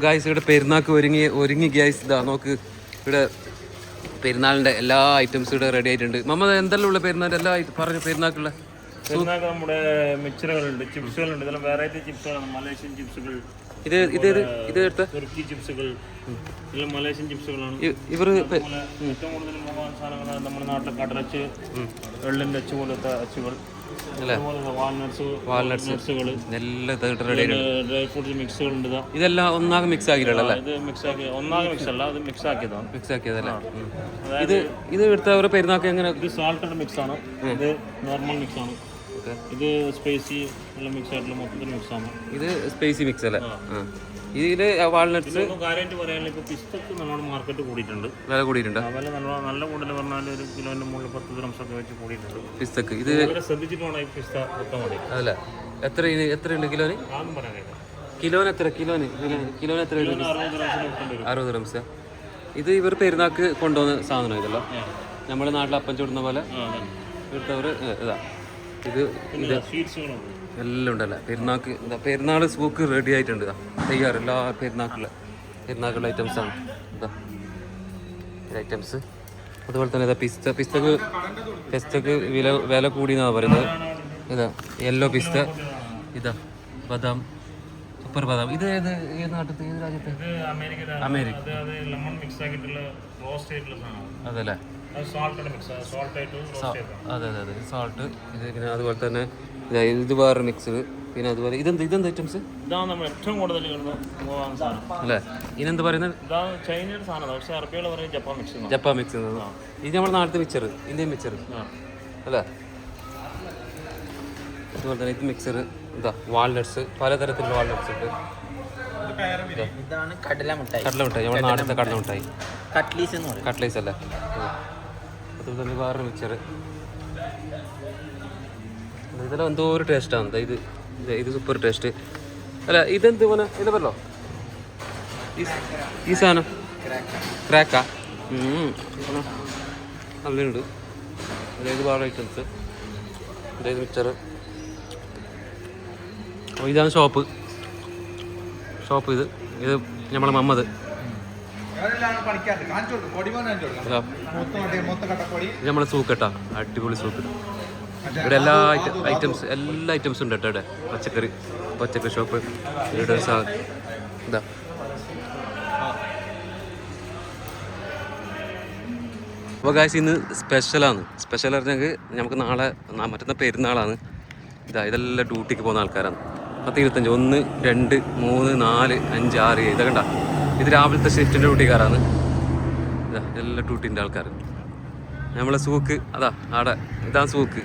Guys ഇവിടെ പെരുന്നാൾക്ക് ഒരുങ്ങി ഗായ്സ് ഇതാ നോക്ക് ഇവിടെ പെരുന്നാളിൻ്റെ എല്ലാ ഐറ്റംസും ഇവിടെ റെഡി ആയിട്ടുണ്ട്. മമ്മ എന്തെല്ലാം ഉള്ള പെരുന്നാളിൻ്റെ എല്ലാ പറഞ്ഞു പെരുന്നാൾക്കുള്ള നമ്മുടെ മിക്സറുകളുണ്ട്, ചിപ്സുകളുണ്ട്. ഇതെല്ലാം വെറൈറ്റി ചിപ്സുകളാണ്. മലേഷ്യൻ ചിപ്സുകൾ, തുർക്കി ചിപ്സുകൾ, ഇതെല്ലാം മലേഷ്യൻ ചിപ്സുകളാണ്. ഇവർ ഏറ്റവും കൂടുതൽ മുഖാൻ സാധനങ്ങളാണ് നമ്മുടെ നാട്ടിലെ കടലച്ച്, വെള്ളിൻ്റെ അച്ച് പോലത്തെ അച്ചുകൾ, വാൾനട്ട്സുകൾ, ഡ്രൈ ഫ്രൂട്ട്സ് മിക്സുകളുണ്ട്. ഇതെല്ലാം ഒന്നാകെ മിക്സ് ആക്കിയിട്ടുള്ളല്ലേ? ഇത് മിക്സ് ആക്കി ഒന്നാകെ മിക്സ് അല്ല, അത് മിക്സ് ആക്കിയതല്ലേ? ഇത് എടുത്ത അവരുടെ പെരുന്നാൾക്ക് എങ്ങനെ? ഇത് സാൾട്ടഡ് മിക്സ് ആണ്, ഇത് നോർമൽ മിക്സ് ആണ്, ഇത് സ്പൈസി എല്ലാം മിക്സ് ആയിട്ടുള്ള മൊത്തത്തിൽ മിക്സ് ആണ്. ഇത് സ്പൈസി മിക്സ് അല്ലേ? ഇതില് വാൾനട്ട്സ് കാര്യമായിട്ട് പറയാനുള്ള ഇപ്പോൾ പിസ്തക്ക് നല്ലോണം മാർക്കറ്റ് കൂടിയിട്ടുണ്ട്, വില കൂടിയിട്ടുണ്ട്. വില നല്ല കൂടുതൽ പറഞ്ഞാൽ ഒരു കിലോന്റെ മുകളിൽ 10 dirhams ഒക്കെ വെച്ച് കൂടിയിട്ടുണ്ട് പിസ്തക്ക്. ഇത് ശ്രദ്ധിച്ചിട്ട് വേണം ഈ പിസ്ത വെക്കാൻ മതി. അതല്ലേ? എത്രയുണ്ട് കിലോന്? ആദ്യം പറയാൻ കഴിയില്ല. കിലോന് എത്ര? കിലോന് എത്ര? 60 dirhams. ഇത് ഇവർ പെരുന്നാൾക്ക് കൊണ്ടുവന്ന സാധനം ഇതല്ലോ, നമ്മുടെ നാട്ടിൽ അപ്പം ചൂടുന്ന പോലെ ഇവിടുത്തവർ ഇതാ. ഇത് എല്ലാം ഉണ്ടല്ലേ പെരുന്നാൾക്ക്. പെരുന്നാൾ സൂക്ക് റെഡി ആയിട്ടുണ്ട്. തയ്യാറ് എല്ലാ പെരുന്നാക്കുള്ള ഐറ്റംസാണ് ഇതാ ഐറ്റംസ്. അതുപോലെ തന്നെ ഇതാ പിസ്തക്ക് വില കൂടിയെന്നാണ് പറയുന്നത്. ഇതാ യെല്ലോ പിസ്ത, ഇതാ ബദാം, സൂപ്പർ ബദാം. ഇത് ഏത് നാട്ടിൽ, ഏത് രാജ്യത്തെ? അമേരിക്ക. അതല്ലേ? അതെ സാൾട്ട്. ഇത് പിന്നെ അതുപോലെ തന്നെ ഇത് വേറെ മിക്സ്. പിന്നെ അതുപോലെ ഇതെന്ത് ഐറ്റംസ്? ഇതാണ് നമ്മൾ ഏറ്റവും കൂടുതൽ അല്ലേ? ഇതിനെന്ത് പറയുന്നത്? ചൈനയുടെ സാധനം, പക്ഷേ അറബികൾ പറയും ജപ്പാൻ മിക്സ്. ഇത് നമ്മുടെ നാട്ടിലത്തെ മിക്സർ, ഇന്ത്യൻ മിക്സർ അല്ലേ? അതുപോലെ തന്നെ ഇത് മിക്സർ. ഇതാ വാൾനട്ട്സ്, പലതരത്തിലുള്ള വാൾനട്ട്സ് ഉണ്ട്. ഇതാണ് കടലമിഠായി, നമ്മുടെ നാട്ടിലത്തെ കടലമിഠായി, കട്ട്ലീസ് അല്ലേ? അതുപോലെ തന്നെ വേറെ മിക്സർ. ഇതെല്ലാം എന്തോ ഒരു ടേസ്റ്റാണ്. ഇത് സൂപ്പർ ടേസ്റ്റ് അല്ല? ഇതെന്ത് പോലെ ഇത് പറഞ്ഞോ ഈ സാധനം? ക്രാക്കാ? നല്ലുണ്ട്. അതായത് വേറെ ഐറ്റംസ്. അതായത് മിക്സർ. അപ്പോൾ ഇതാണ് ഷോപ്പ്. ഇത് നമ്മളെ മമ്മത്. നമ്മളെ സൂക്കട്ടാ, അടിപൊളി സൂക്ക്. ഇവിടെ എല്ലാ ഐറ്റംസും ഉണ്ട് കേട്ടോ. ഇവിടെ പച്ചക്കറി ഷോപ്പ്. ഇവിടെ ഒരു സാധനം ഇതാ. അപ്പോൾ ഗായ്സ് ഇന്ന് സ്പെഷ്യൽ പറഞ്ഞെങ്കിൽ നമുക്ക് നാളെ മറ്റന്നാൾ പെരുന്നാളാണ്. ഇതെല്ലാം ഡ്യൂട്ടിക്ക് പോകുന്ന ആൾക്കാരാണ്. 10-25, 1, 2, 3, 4, 5, 6, 7 ഇതൊക്കെ ഉണ്ടാ. ഇത് രാവിലത്തെ ഷിഫ്റ്റിൻ്റെ ഡ്യൂട്ടിക്കാരാണ്. ഇതെല്ലാം ഡ്യൂട്ടിൻ്റെ ആൾക്കാർ. നമ്മളെ സൂക്ക് അതാ ആടെ. ഇതാണ് സൂക്ക്.